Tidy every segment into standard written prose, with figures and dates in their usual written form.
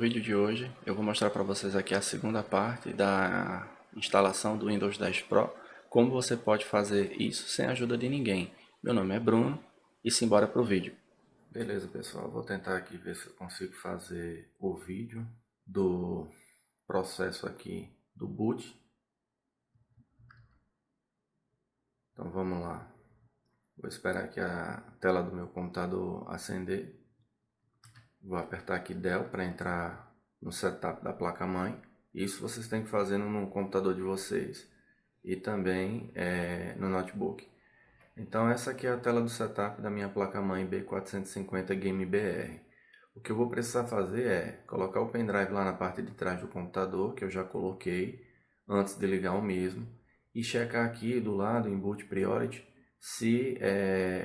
vídeo de hoje eu vou mostrar para vocês aqui a segunda parte da instalação do Windows 10 Pro, como você pode fazer isso sem a ajuda de ninguém. Meu nome é Bruno e simbora pro vídeo. Beleza, pessoal, vou tentar aqui ver se eu consigo fazer o vídeo do processo aqui do boot. Então vamos lá. Vou esperar aqui a tela do meu computador acender. Vou apertar aqui Del para entrar no setup da placa-mãe. Isso vocês têm que fazer no computador de vocês e também no notebook. Então essa aqui é a tela do setup da minha placa-mãe B450 Game BR. O que eu vou precisar fazer é colocar o pendrive lá na parte de trás do computador, que eu já coloquei antes de ligar o mesmo, e checar aqui do lado em Boot Priority se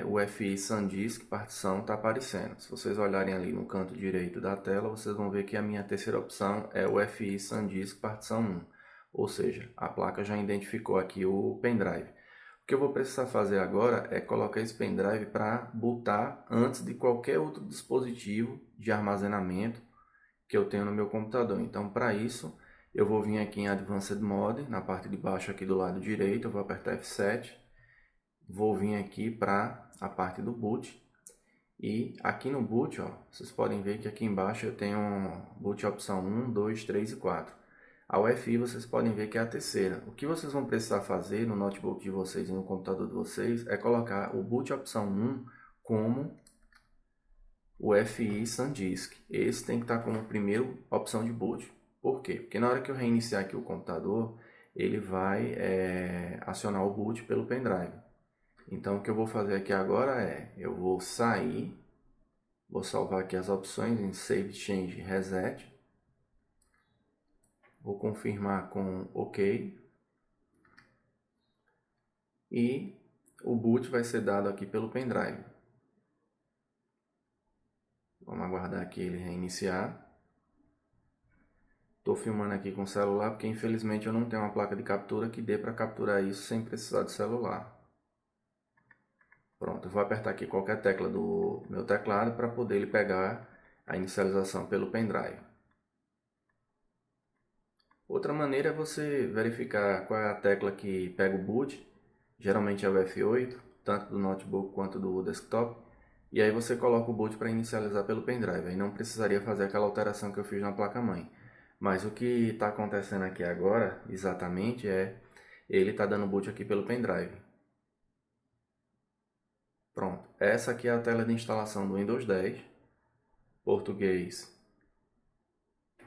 o FI SanDisk partição está aparecendo. Se vocês olharem ali no canto direito da tela, vocês vão ver que a minha terceira opção é o FI SanDisk partição 1. Ou seja, a placa já identificou aqui o pendrive. O que eu vou precisar fazer agora é colocar esse pendrive para bootar antes de qualquer outro dispositivo de armazenamento que eu tenho no meu computador. Então, para isso, eu vou vir aqui em Advanced Mode, na parte de baixo aqui do lado direito, eu vou apertar F7. Vou vir aqui para a parte do boot. E aqui no boot, ó, vocês podem ver que aqui embaixo eu tenho boot opção 1, 2, 3 e 4. A UFI vocês podem ver que é a terceira. O que vocês vão precisar fazer no notebook de vocês e no computador de vocês é colocar o boot opção 1 como o FI SanDisk. Esse tem que estar como primeira opção de boot. Por quê? Porque na hora que eu reiniciar aqui o computador, ele vai acionar o boot pelo pendrive. Então o que eu vou fazer aqui agora é, eu vou sair, vou salvar aqui as opções em Save Change Reset, vou confirmar com OK e o boot vai ser dado aqui pelo pendrive. Vamos aguardar aqui ele reiniciar. Estou filmando aqui com o celular porque infelizmente eu não tenho uma placa de captura que dê para capturar isso sem precisar de celular. Pronto, eu vou apertar aqui qualquer tecla do meu teclado para poder ele pegar a inicialização pelo pendrive. Outra maneira é você verificar qual é a tecla que pega o boot, geralmente é o F8, tanto do notebook quanto do desktop, e aí você coloca o boot para inicializar pelo pendrive, aí não precisaria fazer aquela alteração que eu fiz na placa-mãe. Mas o que está acontecendo aqui agora, exatamente, é ele está dando boot aqui pelo pendrive. Pronto, essa aqui é a tela de instalação do Windows 10, português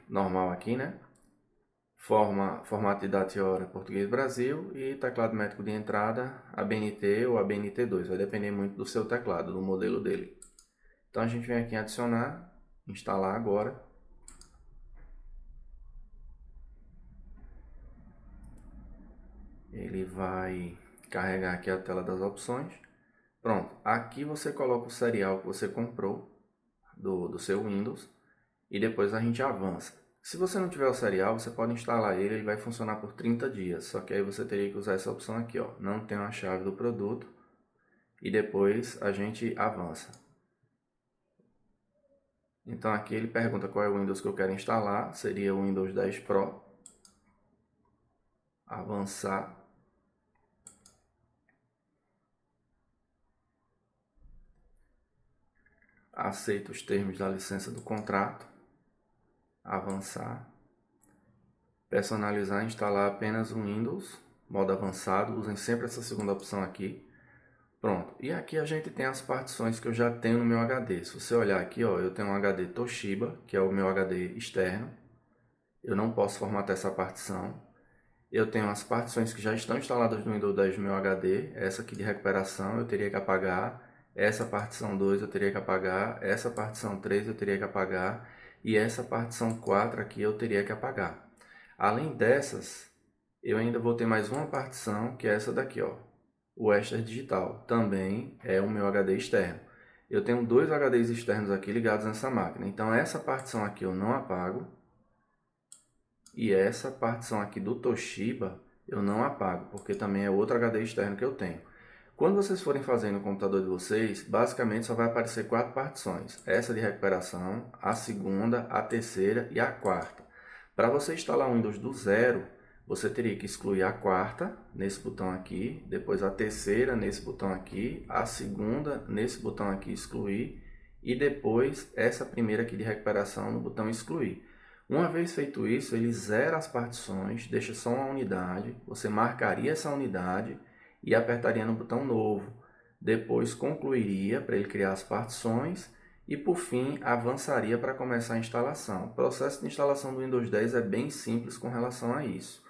normal aqui, né? Formato de data e hora português Brasil e teclado métrico de entrada ABNT ou ABNT2, vai depender muito do seu teclado, do modelo dele. Então a gente vem aqui em adicionar, instalar agora. Ele vai carregar aqui a tela das opções. Pronto, aqui você coloca o serial que você comprou do seu Windows e depois a gente avança. Se você não tiver o serial, você pode instalar ele, ele vai funcionar por 30 dias. Só que aí você teria que usar essa opção aqui, ó. Não tem a chave do produto. E depois a gente avança. Então aqui ele pergunta qual é o Windows que eu quero instalar. Seria o Windows 10 Pro. Avançar. Aceito os termos da licença do contrato. Avançar. Personalizar, instalar apenas o Windows, modo avançado, usem sempre essa segunda opção aqui. Pronto, e aqui a gente tem as partições que eu já tenho no meu HD. Se você olhar aqui, ó, eu tenho um HD Toshiba, que é o meu HD externo. Eu não posso formatar essa partição. Eu tenho as partições que já estão instaladas no Windows 10 no meu HD. Essa aqui de recuperação eu teria que apagar. Essa partição 2 eu teria que apagar. Essa partição 3 eu teria que apagar. E essa partição 4 aqui eu teria que apagar. Além dessas, eu ainda vou ter mais uma partição, que é essa daqui, ó. O Extra Digital, também é o meu HD externo. Eu tenho dois HDs externos aqui ligados nessa máquina. Então essa partição aqui eu não apago. E essa partição aqui do Toshiba eu não apago, porque também é outro HD externo que eu tenho. Quando vocês forem fazer no computador de vocês, basicamente só vai aparecer 4 partições. Essa de recuperação, a segunda, a terceira e a quarta. Para você instalar o Windows do zero, você teria que excluir a quarta, nesse botão aqui, depois a terceira, nesse botão aqui, a segunda, nesse botão aqui, excluir, e depois essa primeira aqui de recuperação no botão excluir. Uma vez feito isso, ele zera as partições, deixa só uma unidade, você marcaria essa unidade e apertaria no botão novo. Depois concluiria para ele criar as partições e por fim avançaria para começar a instalação. O processo de instalação do Windows 10 é bem simples com relação a isso.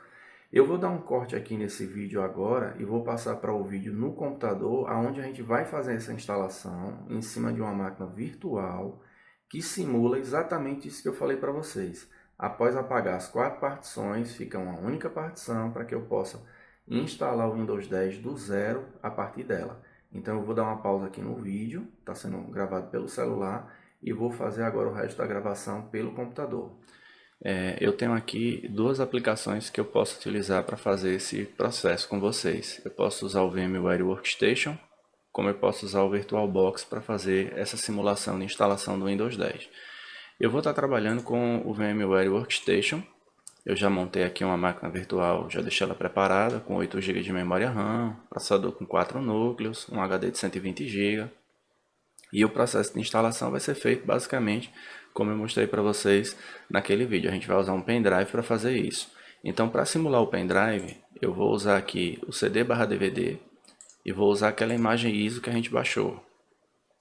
Eu vou dar um corte aqui nesse vídeo agora e vou passar para o vídeo no computador, onde a gente vai fazer essa instalação em cima de uma máquina virtual que simula exatamente isso que eu falei para vocês. Após apagar as 4 partições, fica uma única partição para que eu possa instalar o Windows 10 do zero a partir dela. Então eu vou dar uma pausa aqui no vídeo, está sendo gravado pelo celular, e vou fazer agora o resto da gravação pelo computador. Eu tenho aqui 2 aplicações que eu posso utilizar para fazer esse processo com vocês. Eu posso usar o VMware Workstation, como eu posso usar o VirtualBox para fazer essa simulação de instalação do Windows 10. Eu vou estar trabalhando com o VMware Workstation. Eu já montei aqui uma máquina virtual, já deixei ela preparada com 8 GB de memória RAM, processador com 4 núcleos, um HD de 120 GB. E o processo de instalação vai ser feito basicamente como eu mostrei para vocês naquele vídeo. A gente vai usar um pendrive para fazer isso. Então, para simular o pendrive, eu vou usar aqui o CD/DVD e vou usar aquela imagem ISO que a gente baixou.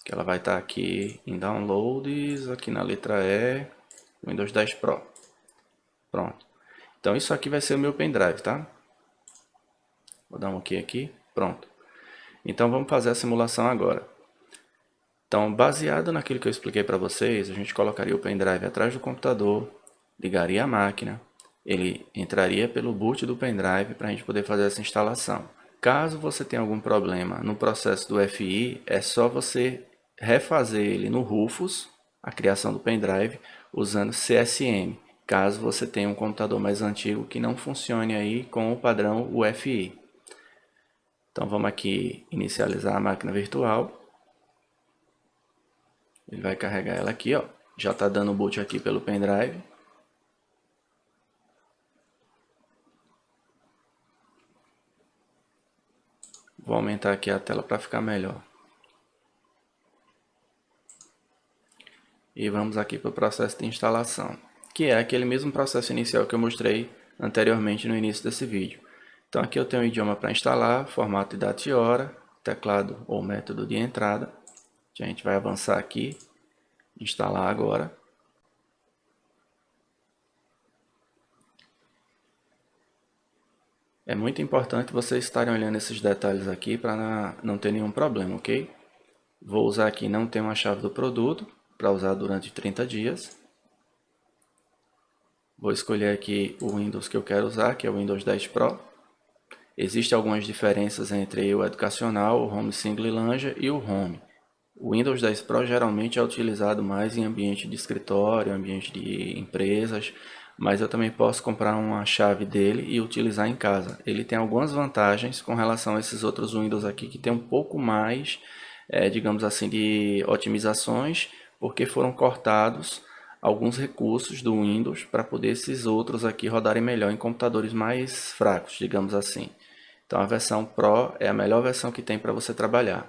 Que ela vai estar aqui em Downloads, aqui na letra E, Windows 10 Pro. Pronto. Então, isso aqui vai ser o meu pendrive, tá? Vou dar um OK aqui. Pronto. Então, vamos fazer a simulação agora. Então, baseado naquilo que eu expliquei para vocês, a gente colocaria o pendrive atrás do computador, ligaria a máquina, ele entraria pelo boot do pendrive para a gente poder fazer essa instalação. Caso você tenha algum problema no processo do FI, é só você refazer ele no Rufus, a criação do pendrive, usando CSM, caso você tenha um computador mais antigo que não funcione aí com o padrão UFI. Então vamos aqui inicializar a máquina virtual. Ele vai carregar ela aqui, ó. Já está dando boot aqui pelo pendrive. Vou aumentar aqui a tela para ficar melhor. E vamos aqui para o processo de instalação, que é aquele mesmo processo inicial que eu mostrei anteriormente no início desse vídeo. Então aqui eu tenho o idioma para instalar, formato de data e hora, teclado ou método de entrada. A gente vai avançar aqui, instalar agora. É muito importante vocês estarem olhando esses detalhes aqui para não ter nenhum problema, ok? Vou usar aqui não tem uma chave do produto, para usar durante 30 dias. Vou escolher aqui o Windows que eu quero usar, que é o Windows 10 Pro. Existem algumas diferenças entre o educacional, o Home Single Launcher e o Home. O Windows 10 Pro geralmente é utilizado mais em ambiente de escritório, ambiente de empresas, mas eu também posso comprar uma chave dele e utilizar em casa. Ele tem algumas vantagens com relação a esses outros Windows aqui, que tem um pouco mais, digamos assim, de otimizações, porque foram cortados alguns recursos do Windows para poder esses outros aqui rodarem melhor em computadores mais fracos, digamos assim. Então a versão Pro é a melhor versão que tem para você trabalhar.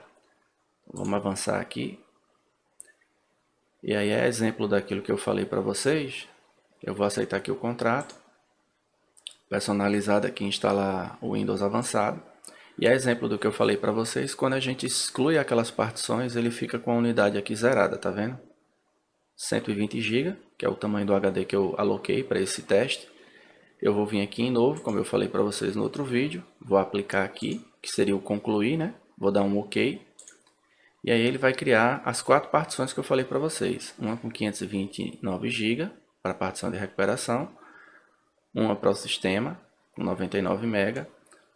Vamos avançar aqui. E aí é exemplo daquilo que eu falei para vocês. Eu vou aceitar aqui o contrato. Personalizado aqui, instalar o Windows avançado. E é exemplo do que eu falei para vocês. Quando a gente exclui aquelas partições, ele fica com a unidade aqui zerada, tá vendo? 120 GB, que é o tamanho do HD que eu aloquei para esse teste. Eu vou vir aqui em novo, como eu falei para vocês no outro vídeo. Vou aplicar aqui, que seria o concluir, né? Vou dar um OK. E aí ele vai criar as 4 partições que eu falei para vocês. Uma com 529 GB para a partição de recuperação. Uma para o sistema com 99 MB.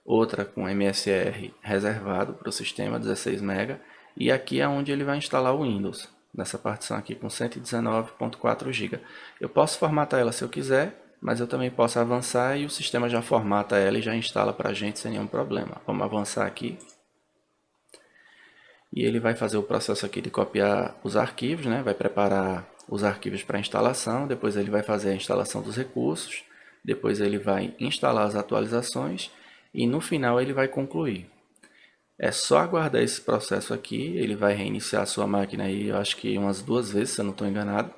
Outra com MSR reservado para o sistema 16 MB. E aqui é onde ele vai instalar o Windows. Nessa partição aqui com 119.4 GB. Eu posso formatar ela se eu quiser, mas eu também posso avançar e o sistema já formata ela e já instala para a gente sem nenhum problema. Vamos avançar aqui. e ele vai fazer o processo aqui de copiar os arquivos, né? Vai preparar os arquivos para instalação, depois ele vai fazer a instalação dos recursos, depois ele vai instalar as atualizações e no final ele vai concluir. É só aguardar esse processo aqui, ele vai reiniciar a sua máquina aí, eu acho que umas 2 vezes, se eu não estou enganado.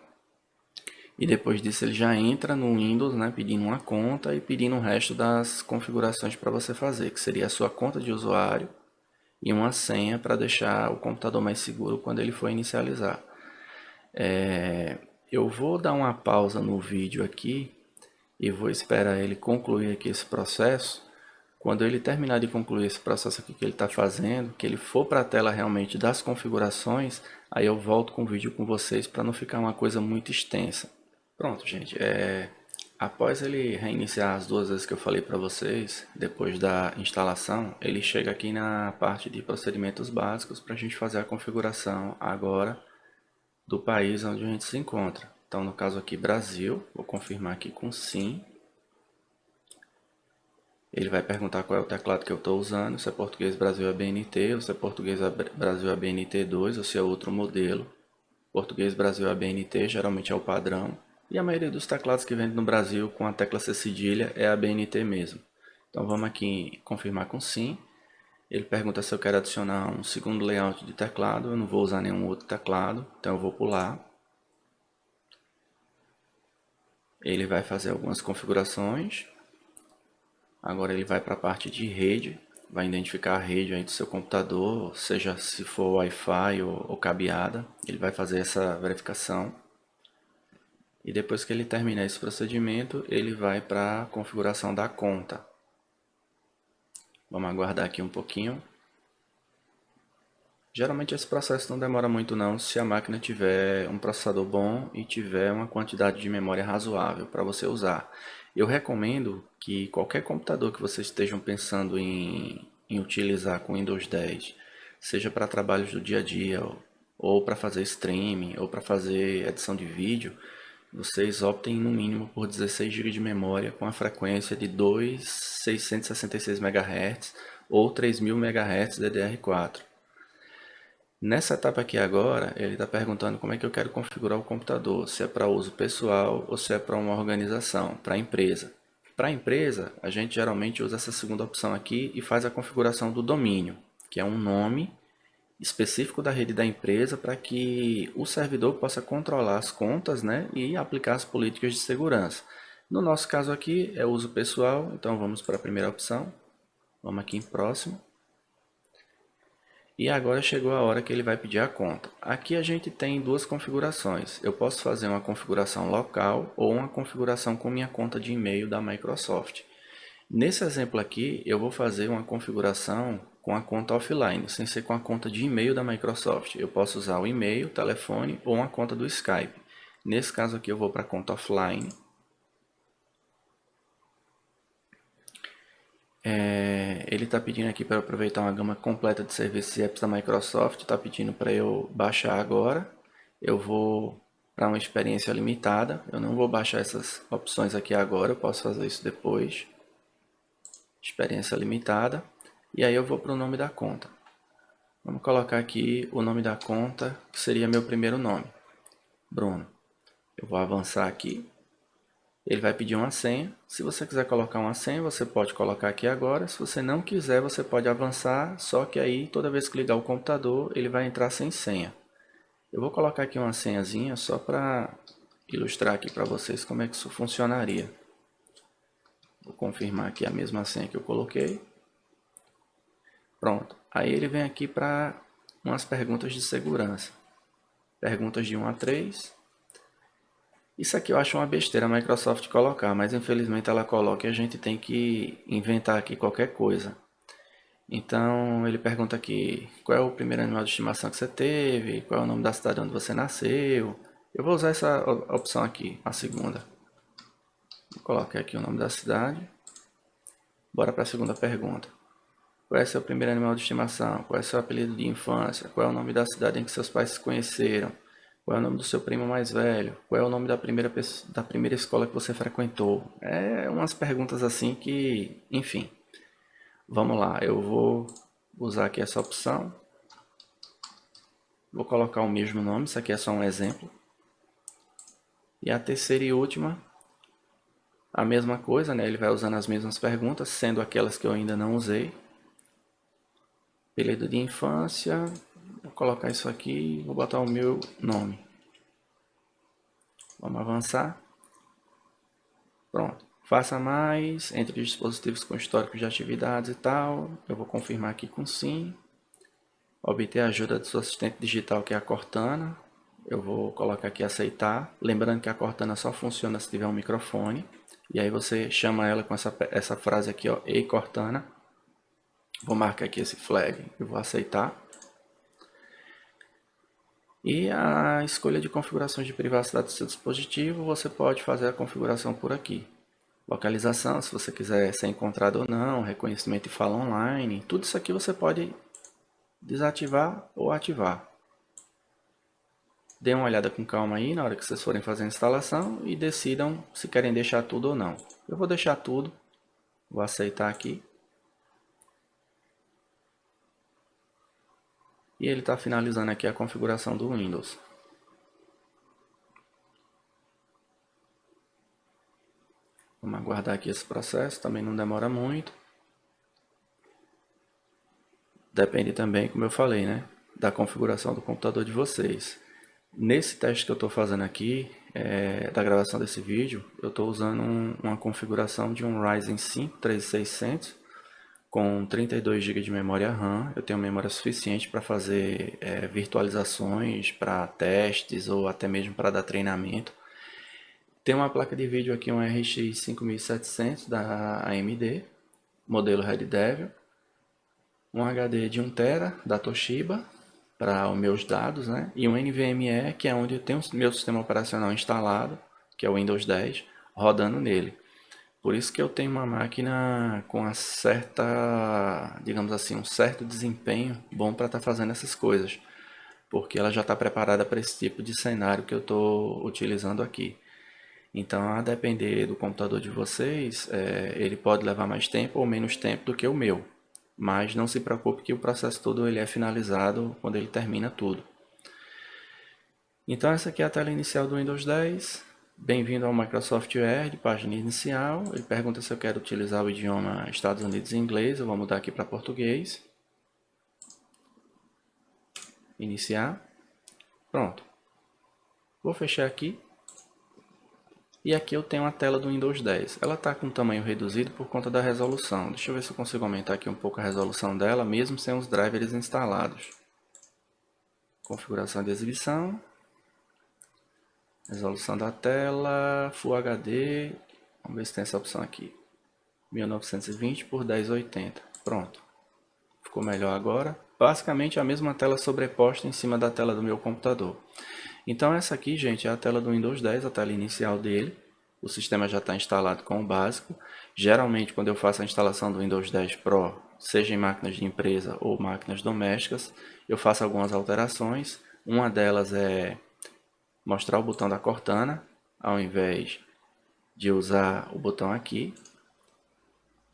E depois disso ele já entra no Windows, né, pedindo uma conta e pedindo o resto das configurações para você fazer, que seria a sua conta de usuário e uma senha para deixar o computador mais seguro quando ele for inicializar. Eu vou dar uma pausa no vídeo aqui e vou esperar ele concluir aqui esse processo. Quando ele terminar de concluir esse processo aqui que ele está fazendo, que ele for para a tela realmente das configurações, aí eu volto com o vídeo com vocês para não ficar uma coisa muito extensa. Pronto, gente. Após ele reiniciar as 2 vezes que eu falei para vocês, depois da instalação, ele chega aqui na parte de procedimentos básicos para a gente fazer a configuração agora do país onde a gente se encontra. Então, no caso aqui, Brasil, vou confirmar aqui com sim. Ele vai perguntar qual é o teclado que eu estou usando, se é português Brasil ABNT, ou se é português Brasil ABNT2, ou se é outro modelo. Português Brasil ABNT geralmente é o padrão. E a maioria dos teclados que vende no Brasil com a tecla C cedilha é ABNT mesmo. Então vamos aqui confirmar com sim. Ele pergunta se eu quero adicionar um segundo layout de teclado. Eu não vou usar nenhum outro teclado, então eu vou pular. Ele vai fazer algumas configurações. Agora ele vai para a parte de rede, vai identificar a rede aí do seu computador, seja se for Wi-Fi ou cabeada, ele vai fazer essa verificação. E depois que ele terminar esse procedimento, ele vai para a configuração da conta. Vamos aguardar aqui um pouquinho. Geralmente esse processo não demora muito não, se a máquina tiver um processador bom e tiver uma quantidade de memória razoável para você usar. Eu recomendo que qualquer computador que vocês estejam pensando em utilizar com Windows 10, seja para trabalhos do dia a dia, ou para fazer streaming, ou para fazer edição de vídeo, vocês optem no mínimo por 16 GB de memória com a frequência de 2.666 MHz ou 3.000 MHz DDR4. Nessa etapa aqui agora, ele está perguntando como é que eu quero configurar o computador, se é para uso pessoal ou se é para uma organização, para a empresa. Para a empresa, a gente geralmente usa essa segunda opção aqui e faz a configuração do domínio, que é um nome específico da rede da empresa para que o servidor possa controlar as contas, né, e aplicar as políticas de segurança. No nosso caso aqui é uso pessoal, então vamos para a primeira opção. Vamos aqui em próximo. E agora chegou a hora que ele vai pedir a conta. Aqui a gente tem duas configurações. Eu posso fazer uma configuração local ou uma configuração com minha conta de e-mail da Microsoft. Nesse exemplo aqui, eu vou fazer uma configuração com a conta offline, sem ser com a conta de e-mail da Microsoft. Eu posso usar o e-mail, telefone ou uma conta do Skype. Nesse caso aqui eu vou para a conta offline. Ele está pedindo aqui para eu aproveitar uma gama completa de serviços e apps da Microsoft. Está pedindo para eu baixar agora. Eu vou para uma experiência limitada. Eu não vou baixar essas opções aqui agora. Eu posso fazer isso depois. Experiência limitada. E aí eu vou para o nome da conta. Vamos colocar aqui o nome da conta, que seria meu primeiro nome. Bruno. Eu vou avançar aqui. Ele vai pedir uma senha. Se você quiser colocar uma senha, você pode colocar aqui agora. Se você não quiser, você pode avançar. Só que aí, toda vez que ligar o computador, ele vai entrar sem senha. Eu vou colocar aqui uma senhazinha só para ilustrar aqui para vocês como é que isso funcionaria. Vou confirmar aqui a mesma senha que eu coloquei. Pronto. Aí ele vem aqui para umas perguntas de segurança. Perguntas de 1 a 3. Isso aqui eu acho uma besteira a Microsoft colocar, mas infelizmente ela coloca e a gente tem que inventar aqui qualquer coisa. Então ele pergunta aqui qual é o primeiro animal de estimação que você teve, qual é o nome da cidade onde você nasceu. Eu vou usar essa opção aqui, a segunda. Vou colocar aqui o nome da cidade. Bora para a segunda pergunta. Qual é seu primeiro animal de estimação? Qual é seu apelido de infância? Qual é o nome da cidade em que seus pais se conheceram? Qual é o nome do seu primo mais velho? Qual é o nome da primeira escola que você frequentou? É umas perguntas assim que, enfim. Vamos lá, eu vou usar aqui essa opção. Vou colocar o mesmo nome, isso aqui é só um exemplo. E a terceira e última, a mesma coisa, né? Ele vai usando as mesmas perguntas, sendo aquelas que eu ainda não usei. Período de infância, vou colocar isso aqui, vou botar o meu nome. Vamos avançar. Pronto. Faça mais, entre dispositivos com histórico de atividades e tal. Eu vou confirmar aqui com sim. Obter a ajuda do seu assistente digital, que é a Cortana. Eu vou colocar aqui aceitar. Lembrando que a Cortana só funciona se tiver um microfone. E aí você chama ela com essa frase aqui, ó, Ei Cortana. Vou marcar aqui esse flag. Eu vou aceitar. E a escolha de configurações de privacidade do seu dispositivo, você pode fazer a configuração por aqui. Localização, se você quiser ser encontrado ou não, reconhecimento de fala online, tudo isso aqui você pode desativar ou ativar. Dê uma olhada com calma aí na hora que vocês forem fazer a instalação e decidam se querem deixar tudo ou não. Eu vou deixar tudo, vou aceitar aqui. E ele está finalizando aqui a configuração do Windows. Vamos aguardar aqui esse processo, também não demora muito. Depende também, como eu falei, né, da configuração do computador de vocês. Nesse teste que eu estou fazendo aqui, da gravação desse vídeo, eu estou usando uma configuração de um Ryzen 5 3600 com 32 GB de memória RAM. Eu tenho memória suficiente para fazer virtualizações, para testes ou até mesmo para dar treinamento. Tem uma placa de vídeo aqui, um RX 5700 da AMD, modelo Red Devil. Um HD de 1 TB da Toshiba para os meus dados, né? E um NVMe, que é onde eu tenho o meu sistema operacional instalado, que é o Windows 10, rodando nele. Por isso que eu tenho uma máquina com uma certa, digamos assim, um certo desempenho bom para estar fazendo essas coisas, porque ela já está preparada para esse tipo de cenário que eu estou utilizando aqui. Então, a depender do computador de vocês, ele pode levar mais tempo ou menos tempo do que o meu. Mas não se preocupe que o processo todo ele é finalizado quando ele termina tudo. Então essa aqui é a tela inicial do Windows 10. Bem-vindo ao Microsoft Word, página inicial. Ele pergunta se eu quero utilizar o idioma Estados Unidos e inglês. Eu vou mudar aqui para português. Iniciar. Pronto. Vou fechar aqui. E aqui eu tenho a tela do Windows 10. Ela está com um tamanho reduzido por conta da resolução. Deixa eu ver se eu consigo aumentar aqui um pouco a resolução dela, mesmo sem os drivers instalados. Configuração de exibição. Resolução da tela, Full HD. Vamos ver se tem essa opção aqui. 1920 por 1080. Pronto. Ficou melhor agora. Basicamente a mesma tela sobreposta em cima da tela do meu computador. Então essa aqui, gente, é a tela do Windows 10, a tela inicial dele. O sistema já está instalado com o básico. Geralmente, quando eu faço a instalação do Windows 10 Pro, seja em máquinas de empresa ou máquinas domésticas, eu faço algumas alterações. Uma delas é mostrar o botão da Cortana, ao invés de usar o botão aqui.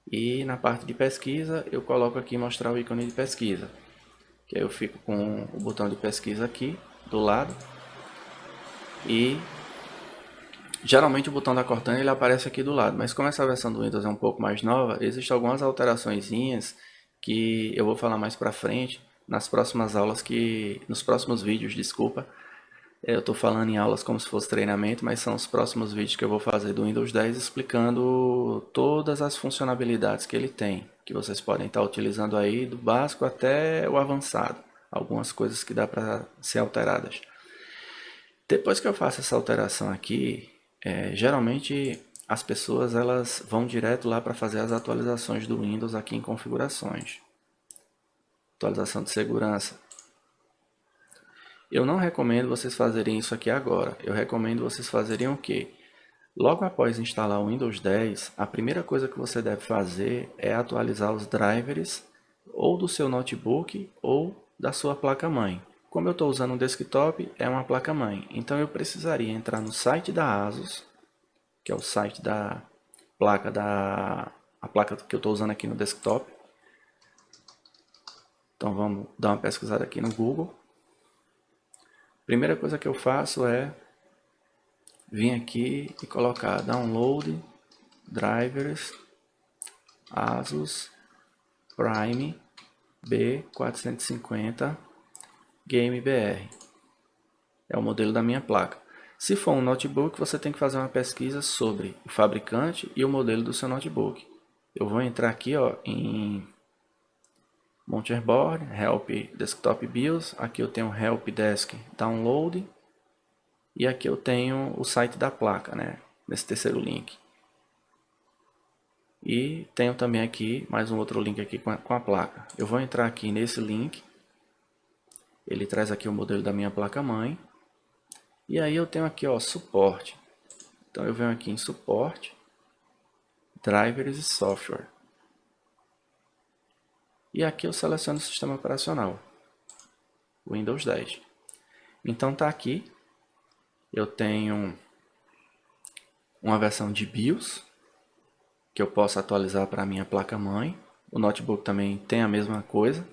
E na parte de pesquisa, eu coloco aqui mostrar o ícone de pesquisa. Que aí eu fico com o botão de pesquisa aqui, do lado. E geralmente o botão da Cortana ele aparece aqui do lado, mas como essa versão do Windows é um pouco mais nova, existem algumas alteraçõezinhas que eu vou falar mais pra frente nas próximas aulas nos próximos vídeos, desculpa. Eu estou falando em aulas como se fosse treinamento, mas são os próximos vídeos que eu vou fazer do Windows 10 explicando todas as funcionalidades que ele tem, que vocês podem estar utilizando aí do básico até o avançado, algumas coisas que dá para ser alteradas. Depois que eu faço essa alteração aqui, geralmente as pessoas elas vão direto lá para fazer as atualizações do Windows aqui em configurações. Atualização de segurança. Eu não recomendo vocês fazerem isso aqui agora. Eu recomendo vocês fazerem o quê? Logo após instalar o Windows 10, a primeira coisa que você deve fazer é atualizar os drivers ou do seu notebook ou da sua placa-mãe. Como eu estou usando um desktop, é uma placa-mãe. Então eu precisaria entrar no site da ASUS, que é o site da placa a placa que eu estou usando aqui no desktop. Então vamos dar uma pesquisada aqui no Google. Primeira coisa que eu faço é vir aqui e colocar download drivers Asus Prime B450 Game BR. É o modelo da minha placa. Se for um notebook, você tem que fazer uma pesquisa sobre o fabricante e o modelo do seu notebook. Eu vou entrar aqui em Motherboard, Help Desktop BIOS. Aqui eu tenho Help Desk Download. E aqui eu tenho o site da placa, né? Nesse terceiro link. E tenho também aqui mais um outro link aqui com a placa. Eu vou entrar aqui nesse link. Ele traz aqui o modelo da minha placa-mãe. E aí eu tenho aqui, suporte. Então eu venho aqui em suporte, drivers e software. E aqui eu seleciono o sistema operacional, Windows 10. Então tá aqui, eu tenho uma versão de BIOS, que eu posso atualizar para a minha placa-mãe. O notebook também tem a mesma coisa,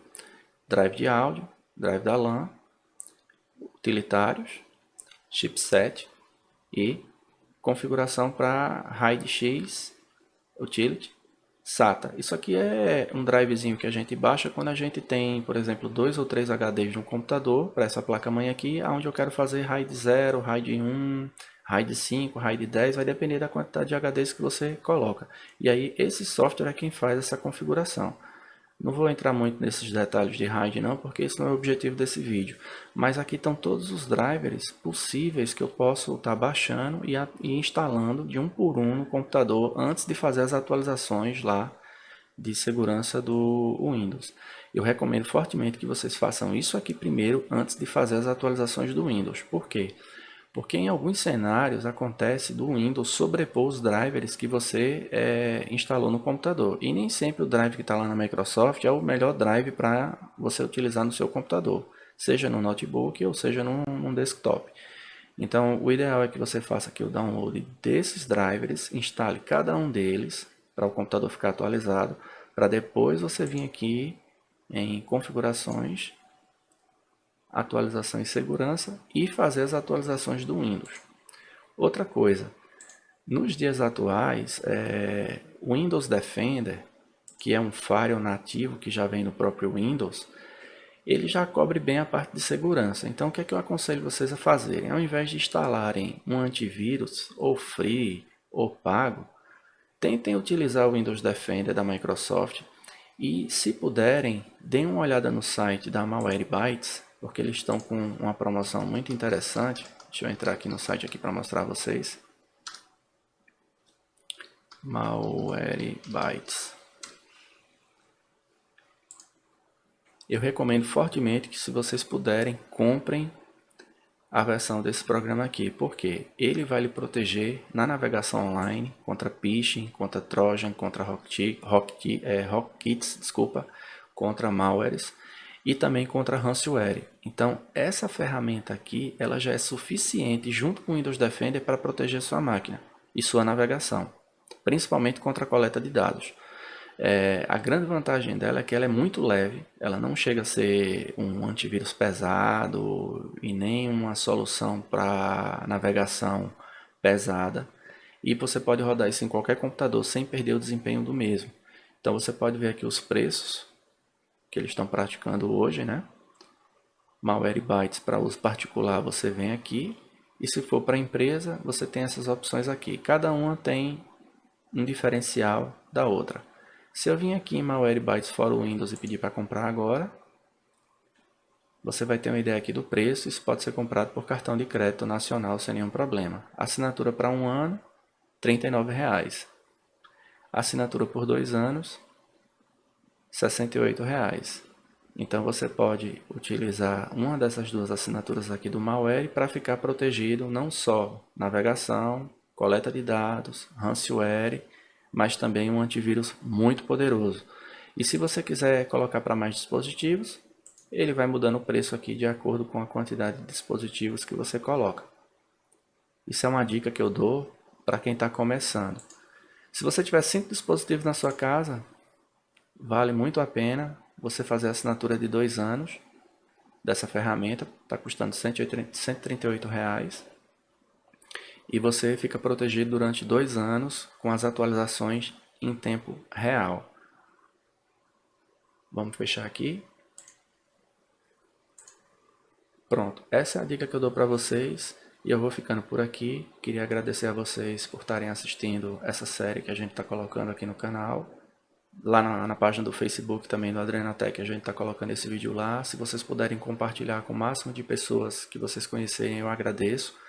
drive de áudio, drive da LAN, utilitários, chipset e configuração para RAID-X, Utility, SATA. Isso aqui é um drivezinho que a gente baixa quando a gente tem, por exemplo, 2 ou 3 HDs no computador, para essa placa-mãe aqui, onde eu quero fazer RAID 0, RAID 1, RAID 5, RAID 10, vai depender da quantidade de HDs que você coloca. E aí esse software é quem faz essa configuração. Não vou entrar muito nesses detalhes de RAID não, porque esse não é o objetivo desse vídeo. Mas aqui estão todos os drivers possíveis que eu posso estar baixando e instalando de um por um no computador antes de fazer as atualizações lá de segurança do Windows. Eu recomendo fortemente que vocês façam isso aqui primeiro antes de fazer as atualizações do Windows. Por quê? Porque em alguns cenários acontece do Windows sobrepor os drivers que você instalou no computador. E nem sempre o drive que está lá na Microsoft é o melhor drive para você utilizar no seu computador, seja no notebook ou seja num desktop. Então o ideal é que você faça aqui o download desses drivers, instale cada um deles para o computador ficar atualizado, para depois você vir aqui em configurações, atualização e segurança e fazer as atualizações do Windows. Outra coisa, nos dias atuais, o Windows Defender, que é um firewall nativo que já vem no próprio Windows, ele já cobre bem a parte de segurança. Então o que é que eu aconselho vocês a fazerem? Ao invés de instalarem um antivírus, ou free, ou pago, tentem utilizar o Windows Defender da Microsoft e, se puderem, deem uma olhada no site da Malwarebytes, porque eles estão com uma promoção muito interessante. Deixa eu entrar aqui no site aqui para mostrar a vocês. Malwarebytes. Eu recomendo fortemente que, se vocês puderem, comprem a versão desse programa aqui, porque ele vai lhe proteger na navegação online contra phishing, contra Trojan, contra Rootkits, contra malwares e também contra ransomware. Então, essa ferramenta aqui, ela já é suficiente junto com o Windows Defender para proteger sua máquina e sua navegação, principalmente contra a coleta de dados. A grande vantagem dela é que ela é muito leve, ela não chega a ser um antivírus pesado e nem uma solução para navegação pesada. E você pode rodar isso em qualquer computador sem perder o desempenho do mesmo. Então você pode ver aqui os preços que eles estão praticando hoje, né? Malwarebytes para uso particular você vem aqui, e se for para empresa você tem essas opções aqui. Cada uma tem um diferencial da outra. Se eu vim aqui em Malwarebytes for Windows e pedir para comprar agora, você vai ter uma ideia aqui do preço. Isso pode ser comprado por cartão de crédito nacional sem nenhum problema. Assinatura para 1 ano, R$ 39,00. Assinatura por 2 anos, R$ 68,00. Então você pode utilizar uma dessas duas assinaturas aqui do malware para ficar protegido não só navegação, coleta de dados, ransomware, mas também um antivírus muito poderoso. E se você quiser colocar para mais dispositivos, ele vai mudando o preço aqui de acordo com a quantidade de dispositivos que você coloca. Isso é uma dica que eu dou para quem está começando. Se você tiver 5 dispositivos na sua casa, vale muito a pena você fazer a assinatura de 2 anos dessa ferramenta, está custando R$ 138. E você fica protegido durante 2 anos com as atualizações em tempo real. Vamos fechar aqui. Pronto, essa é a dica que eu dou para vocês e eu vou ficando por aqui. Queria agradecer a vocês por estarem assistindo essa série que a gente está colocando aqui no canal. Lá na página do Facebook também do Adrenatec a gente está colocando esse vídeo lá. Se vocês puderem compartilhar com o máximo de pessoas que vocês conhecerem, eu agradeço.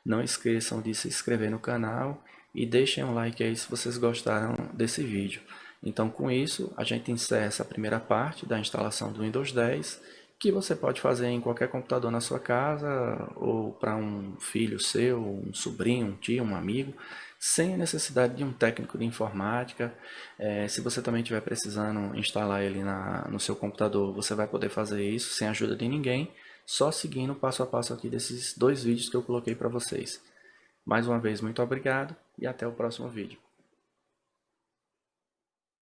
Não esqueçam de se inscrever no canal e deixem um like aí se vocês gostaram desse vídeo. Então, com isso, a gente encerra essa primeira parte da instalação do Windows 10, que você pode fazer em qualquer computador na sua casa, ou para um filho seu, um sobrinho, um tio, um amigo, sem a necessidade de um técnico de informática. Se você também estiver precisando instalar ele no seu computador, você vai poder fazer isso sem a ajuda de ninguém, só seguindo o passo a passo aqui desses 2 vídeos que eu coloquei para vocês. Mais uma vez, muito obrigado e até o próximo vídeo.